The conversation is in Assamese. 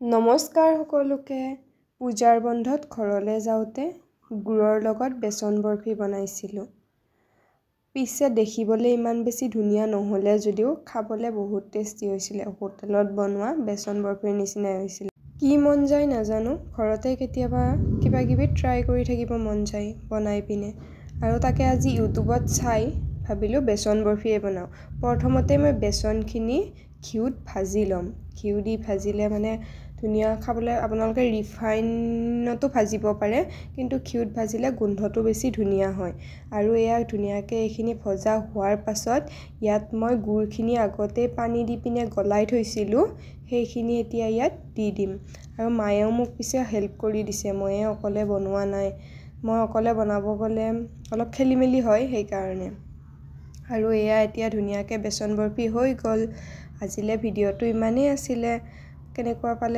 নমস্কাৰ সকলোকে। পূজাৰ বন্ধত ঘৰলৈ যাওঁতে গুড়ৰ লগত বেচন বৰফি বনাইছিলোঁ। পিছে দেখিবলৈ ইমান বেছি ধুনীয়া নহ'লে যদিও খাবলৈ বহুত টেষ্টি হৈছিলে। হোটেলত বনোৱা বেচন বৰফিৰ নিচিনাই হৈছিলে। কি মন যায় নাজানো, ঘৰতে কেতিয়াবা কিবা কিবি ট্ৰাই কৰি থাকিব মন যায় বনাই পিনে। আৰু তাকে আজি ইউটিউবত চাই ভাবিলোঁ বেচন বৰফিয়ে বনাওঁ। প্ৰথমতে মই বেচনখিনি ঘিউত ভাজি ল'ম। ঘিউ দি ভাজিলে মানে ধুনীয়া খাবলৈ। আপোনালোকে ৰিফাইনতো ভাজিব পাৰে, কিন্তু ঘিউত ভাজিলে গোন্ধটো বেছি ধুনীয়া হয়। আৰু এয়া ধুনীয়াকৈ এইখিনি ভজা হোৱাৰ পাছত ইয়াত মই গুড়খিনি আগতে পানী দি পিনে গলাই থৈছিলোঁ, সেইখিনি এতিয়া ইয়াত দি দিম। আৰু মায়েও মোক পিছে হেল্প কৰি দিছে, ময়ে অকলে বনোৱা নাই। মই অকলে বনাব গ'লে অলপ খেলি মেলি হয় সেইকাৰণে। আৰু এয়া এতিয়া ধুনীয়াকৈ বেচন বৰফি হৈ গ'ল। আজিলৈ ভিডিঅ'টো ইমানেই আছিলে। কেনেকুৱা পালে